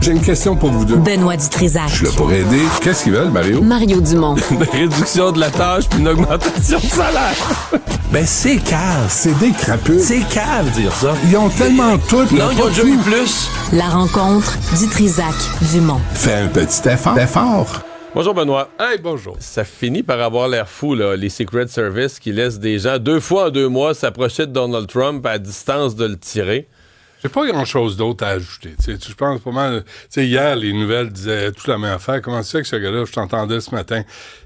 J'ai une question pour vous deux. Benoît Dutrisac. Je suis là pour aider. Qu'est-ce qu'ils veulent, Mario? Mario Dumont. Une réduction de la tâche puis une augmentation de salaire. Ben, c'est cave. C'est des crapules. C'est cave, dire ça. Ils ont tellement tout. Non, ils ont déjà eu plus. La rencontre Dutrisac-Dumont. Fais un petit effort. Bonjour, Benoît. Hey, bonjour. Ça finit par avoir l'air fou, là, les Secret Service qui laissent des gens 2 fois en 2 mois s'approcher de Donald Trump à distance de le tirer. J'ai pas grand-chose d'autre à ajouter. Je pense pas mal... hier, les nouvelles disaient toute la même affaire. Comment ça fait que ce gars-là, je t'entendais ce matin,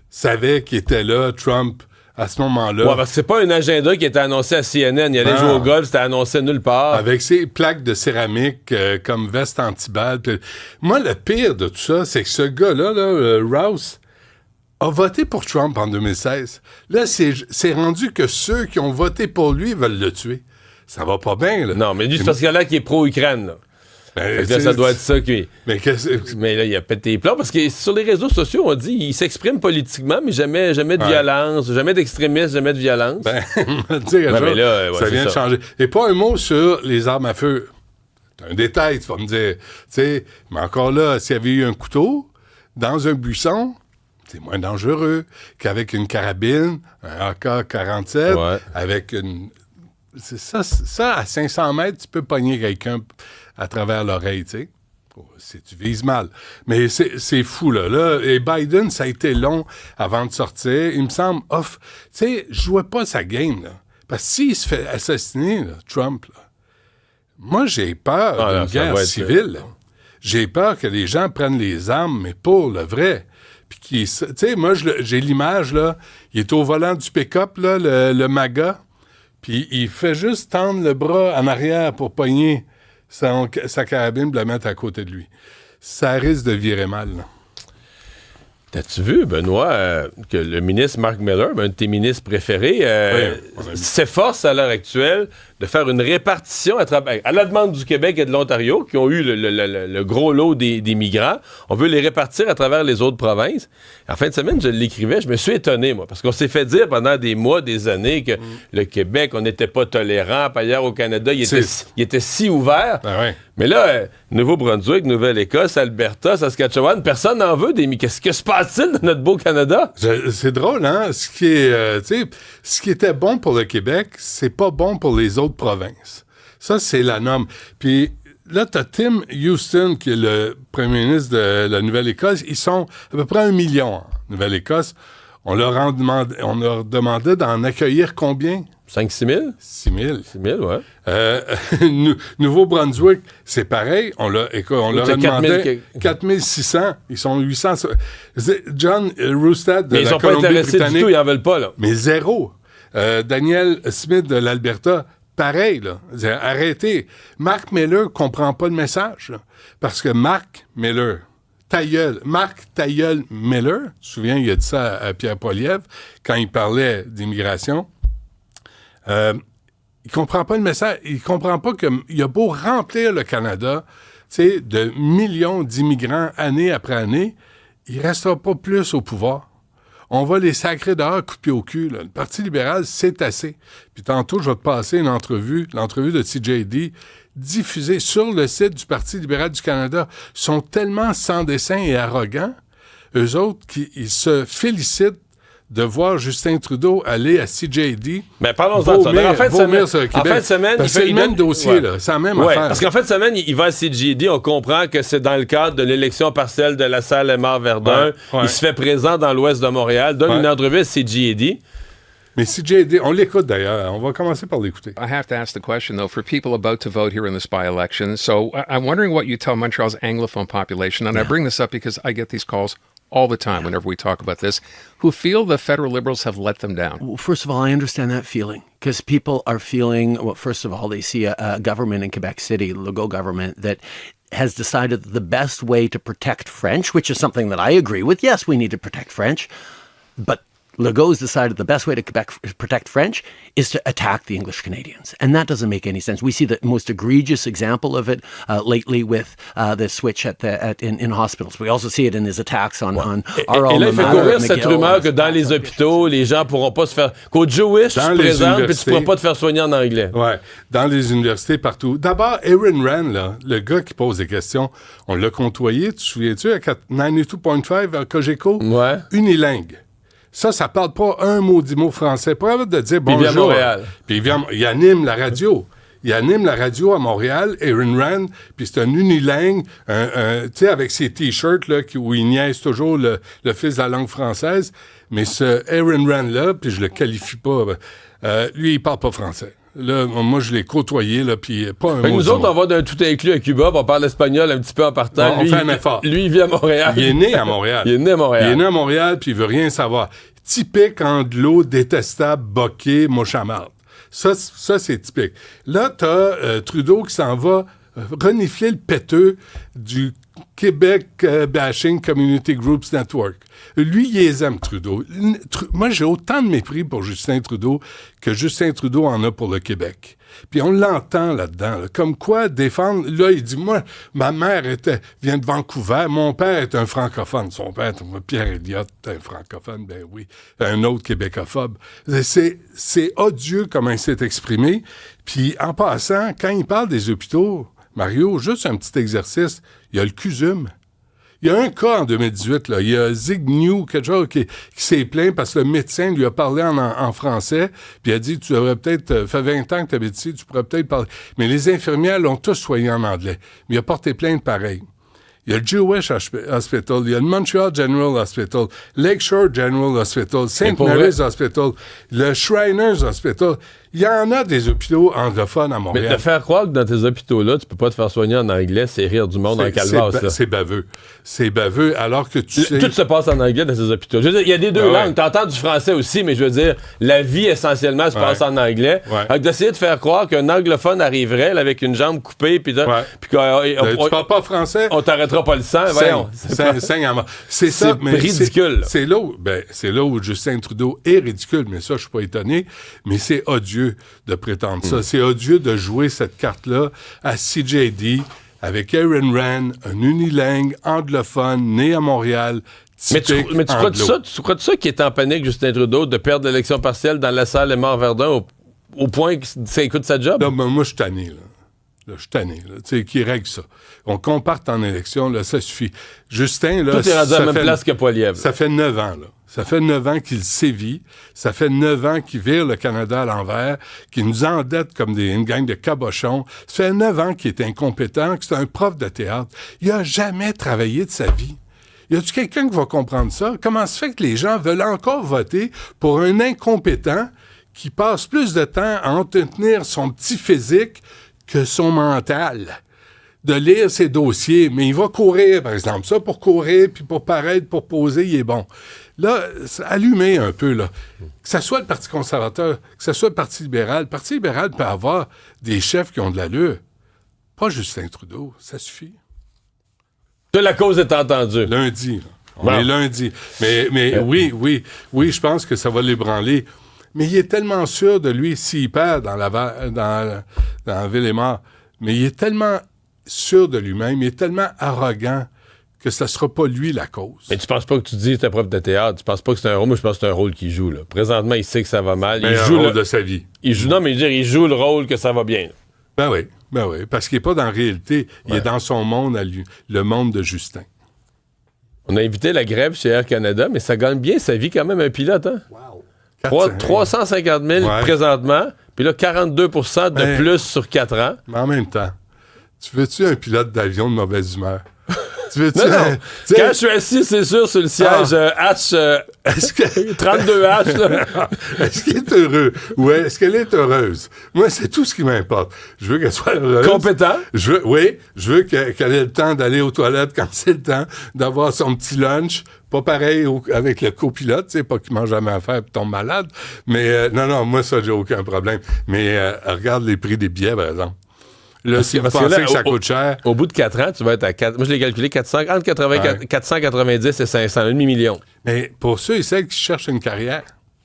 savait qu'il était là, Trump, à ce moment-là. Ouais, parce que c'est pas un agenda qui était annoncé à CNN. Il allait jouer au golf, c'était annoncé nulle part. Avec ses plaques de céramique comme veste anti-balle. Moi, le pire de tout ça, c'est que ce gars-là, Rouse, a voté pour Trump en 2016. Là, c'est rendu que ceux qui ont voté pour lui veulent le tuer. Ça va pas bien, là. Non, mais lui, c'est parce qu'il y a là qui est pro-Ukraine, là. Ben, là, ça doit être ça qui... Mais là, il a pété les plombs parce que sur les réseaux sociaux, on dit il s'exprime politiquement, mais jamais de violence, jamais d'extrémisme, jamais de violence. Ben, mais là, ça vient de changer. Et pas un mot sur les armes à feu. C'est un détail, tu vas me dire. Mais encore là, s'il y avait eu un couteau dans un buisson, c'est moins dangereux qu'avec une carabine, un AK-47, avec une... C'est ça, à 500 mètres, tu peux pogner quelqu'un à travers l'oreille, tu sais. Si tu vises mal. Mais c'est fou, là. Et Biden, ça a été long avant de sortir. Il me semble off. Tu sais, je jouais pas sa game, là. Parce que s'il se fait assassiner, là, Trump, là, moi, j'ai peur d'une guerre civile. J'ai peur que les gens prennent les armes, mais pour le vrai. Puis, tu sais, moi, j'ai l'image, là. Il est au volant du pick-up, là, le MAGA. Puis il fait juste tendre le bras en arrière pour pogner sa carabine et la mettre à côté de lui. Ça risque de virer mal, là. T'as-tu vu, Benoît, que le ministre Mark Miller, un de tes ministres préférés, s'efforce à l'heure actuelle de faire une répartition à la demande du Québec et de l'Ontario, qui ont eu le gros lot des migrants. On veut les répartir à travers les autres provinces. En fin de semaine, je l'écrivais, je me suis étonné, moi, parce qu'on s'est fait dire pendant des mois, des années, que le Québec, on n'était pas tolérant. Puis ailleurs, au Canada, il était si ouvert. Mais là, Nouveau-Brunswick, Nouvelle-Écosse, Alberta, Saskatchewan, personne n'en veut des migrants. Qu'est-ce que se passe-t-il dans notre beau Canada? C'est drôle, hein? Ce qui était bon pour le Québec, c'est pas bon pour les autres provinces. Ça, c'est la norme. Puis là, t'as Tim Houston, qui est le premier ministre de la Nouvelle-Écosse. Ils sont à peu près 1 million en Nouvelle-Écosse. On leur demandait d'en accueillir combien? 5-6 000? 6 000. 6 000, ouais. Nouveau-Brunswick, c'est pareil. On leur a demandé 4 600. Ils sont 800. John Roustad de la Colombie-Britannique. Mais ils sont pas intéressés du tout, ils en veulent pas, là. Mais zéro. Daniel Smith de l'Alberta, pareil, là. Arrêtez. Mark Miller comprend pas le message, là. Parce que Mark Miller... Marc Tailleul Miller, tu te souviens, il a dit ça à Pierre Poilievre quand il parlait d'immigration. Il comprend pas le message. Il comprend pas qu'il a beau remplir le Canada, tu sais, de millions d'immigrants année après année, il restera pas plus au pouvoir. On va les sacrer dehors, couper au cul, là. Le Parti libéral, c'est assez. Puis tantôt, je vais te passer l'entrevue de TJD, diffusée sur le site du Parti libéral du Canada. Ils sont tellement sans dessein et arrogants, eux autres, ils se félicitent de voir Justin Trudeau aller à CJD. Mais parlons-en de ça. En fin de semaine, c'est le même dossier, là. C'est la même affaire. Parce qu'en fin de semaine, il va à CJD. On comprend que c'est dans le cadre de l'élection partielle de la salle Aymar-Verdun. Il se fait présent dans l'ouest de Montréal, donne une entrevue à CJD. Mais CJD, on l'écoute d'ailleurs. On va commencer par l'écouter. I have to ask the question, though, for people about to vote here in this by-election. So I'm wondering what you tell Montreal's Anglophone population, and I bring this up because I get these calls all the time whenever we talk about this, who feel the federal Liberals have let them down. Well, first of all, I understand that feeling because people are feeling, well, first of all, they see a government in Quebec City, Legault government, that has decided that the best way to protect French, which is something that I agree with, yes, we need to protect French, but Legault has decided the best way to protect French is to attack the English Canadians. And that doesn't make any sense. We see the most egregious example of it lately with the switch in hospitals. We also see it in his attacks on our Et là, il fait courir cette rumeur que dans les hôpitaux, les gens pourront pas se faire... Qu'au Jewish, tu te présentes puis tu pourras pas te faire soigner en anglais. Ouais, dans les universités partout. D'abord, Aaron Rand, là, le gars qui pose des questions, on l'a côtoyé, tu te souviens-tu, à 92.5 à Cogeco? Ouais. Unilingue. Ça parle pas un maudit mot français. Pas envie de dire bonjour. Puis il vient à Montréal. Puis il anime la radio. Il anime la radio à Montréal, Aaron Rand, puis c'est un unilingue, tu sais, avec ses T-shirts là, où il niaise toujours le fils de la langue française. Mais ce Aaron Rand-là, puis je le qualifie pas, lui, il parle pas français. Là, moi, je l'ai côtoyé, là, puis pas un mot. Nous autres, on va d'un tout inclus à Cuba, on parle espagnol un petit peu en partant. On fait un effort. Lui, il vit à Montréal. Il est né à Montréal. Il est né à Montréal, puis il veut rien savoir. Typique anglo, détestable, boqué, mouchamard. Ça, c'est typique. Là, t'as Trudeau qui s'en va renifler le péteux du Québec Bashing Community Groups Network. Lui, il les aime, Trudeau. Moi, j'ai autant de mépris pour Justin Trudeau que Justin Trudeau en a pour le Québec. Puis on l'entend là-dedans, là, comme quoi défendre... Là, il dit, moi, ma mère vient de Vancouver, mon père est un francophone. Son père, Pierre Elliott, un francophone, ben oui, un autre québécophobe. C'est odieux comment il s'est exprimé. Puis en passant, quand il parle des hôpitaux, Mario, juste un petit exercice, il y a le CUSUM. Il y a un cas en 2018, là, il y a Zygmunt, quelque chose qui s'est plaint parce que le médecin lui a parlé en français, puis il a dit, tu devrais peut-être, fait 20 ans que tu habites ici, tu pourrais peut-être parler. Mais les infirmières l'ont tous soigné en anglais. Mais il a porté plainte pareil. Il y a le Jewish Hospital, il y a le Montreal General Hospital, Lakeshore General Hospital, St. Mary's Hospital, le Shriners Hospital. Il y en a des hôpitaux anglophones à Montréal. Mais te faire croire que dans tes hôpitaux-là, tu peux pas te faire soigner en anglais, c'est rire du monde en calvasse. C'est baveux. C'est baveux, alors que tu sais... Tout se passe en anglais dans ces hôpitaux. Je veux dire, il y a des deux langues. T'entends du français aussi, mais je veux dire, la vie, essentiellement, se passe en anglais. Ouais. Donc, d'essayer de faire croire qu'un anglophone arriverait là, avec une jambe coupée, puis tu parles pas français? On t'arrêtera pas le sang. C'est ça, mais ridicule. C'est là où Justin Trudeau est ridicule, mais ça, je suis pas étonné, mais c'est odieux de prétendre ça. C'est odieux de jouer cette carte-là à CJD avec Aaron Rand, un unilingue anglophone né à Montréal. Mais tu crois de ça qui est en panique, Justin Trudeau, de perdre l'élection partielle dans la salle et Mort-Verdun au point que ça écoute sa job? Non, mais moi, je suis tanné, là. Je suis tanné, là. Tu sais, qui règle ça. Qu'on parte en élection, là, ça suffit. Justin, là... Tout est rendu à la même place que Poilievre. Ça fait 9 ans, là. Ça fait 9 ans qu'il sévit. Ça fait 9 ans qu'il vire le Canada à l'envers, qu'il nous endette comme une gang de cabochons. Ça fait 9 ans qu'il est incompétent, que c'est un prof de théâtre. Il n'a jamais travaillé de sa vie. Y a-tu quelqu'un qui va comprendre ça? Comment se fait que les gens veulent encore voter pour un incompétent qui passe plus de temps à entretenir son petit physique que son mental? De lire ses dossiers, mais il va courir, par exemple. Ça, pour courir, puis pour paraître, pour poser, il est bon. Là, allumez un peu, là. Que ce soit le Parti conservateur, que ce soit le Parti libéral. Le Parti libéral peut avoir des chefs qui ont de l'allure. Pas Justin Trudeau, ça suffit. Que la cause est entendue. Lundi, là. On est lundi. Mais oui, je pense que ça va l'ébranler. Mais il est tellement sûr de lui, s'il perd dans Ville-et-Mort, mais il est tellement sûr de lui-même, il est tellement arrogant que ça sera pas lui la cause. Mais tu penses pas que tu dis que c'est un prof de théâtre, tu penses pas que c'est un rôle, moi je pense que c'est un rôle qu'il joue, là. Présentement, il sait que ça va mal. Il joue le rôle de sa vie. Il joue le rôle que ça va bien. Ben oui, parce qu'il est pas dans la réalité, il est dans son monde à lui, le monde de Justin. On a évité la grève chez Air Canada, mais ça gagne bien sa vie quand même, un pilote, hein? Wow. 350 000 présentement, puis là, 42 % de plus sur 4 ans. Mais en même temps, tu veux-tu un pilote d'avion de mauvaise humeur? Tu veux-tu non. Quand je suis assis, c'est sûr, sur le siège H, 32H, là. Est-ce qu'il est heureux? Ou est-ce qu'elle est heureuse? Moi, c'est tout ce qui m'importe. Je veux qu'elle soit heureuse. Compétent? Je veux qu'elle ait le temps d'aller aux toilettes quand c'est le temps, d'avoir son petit lunch. Pas pareil avec le copilote, tu sais, pas qu'il mange jamais à faire et tombe malade. Mais non, moi, ça, j'ai aucun problème. Mais regarde les prix des billets, par exemple. Là, si vous parce que pensez là, que ça coûte cher... Au bout de 4 ans, tu vas être à 4... Moi, je l'ai calculé, entre 490 et 500, un demi-million. Mais pour ceux et celles qui cherchent une carrière...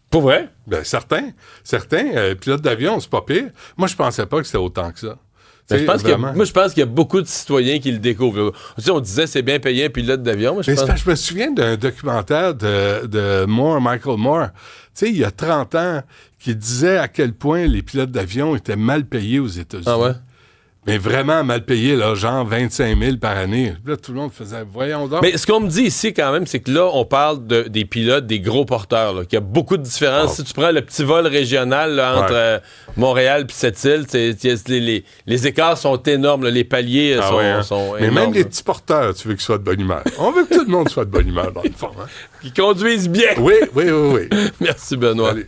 Pour vrai? Ben, certains pilotes d'avion, c'est pas pire. Moi, je pensais pas que c'était autant que ça. Je pense qu'il y a beaucoup de citoyens qui le découvrent. On disait c'est bien payé un pilote d'avion. Mais je me souviens d'un documentaire de Michael Moore, il y a 30 ans, qui disait à quel point les pilotes d'avion étaient mal payés aux États-Unis. Ah ouais? Mais vraiment mal payés, là, genre 25 000 par année. Là, tout le monde faisait, voyons donc. Mais ce qu'on me dit ici, quand même, c'est que là, on parle des pilotes, des gros porteurs, là, qu'il y a beaucoup de différences. Si tu prends le petit vol régional là, entre Montréal et Sept-Îles, les écarts sont énormes. Là, les paliers sont Mais énormes. même les petits porteurs, tu veux qu'ils soient de bonne humeur. On veut que tout le monde soit de bonne humeur, dans le fond. Hein? Qui conduisent bien. Oui. Merci, Benoît. Allez.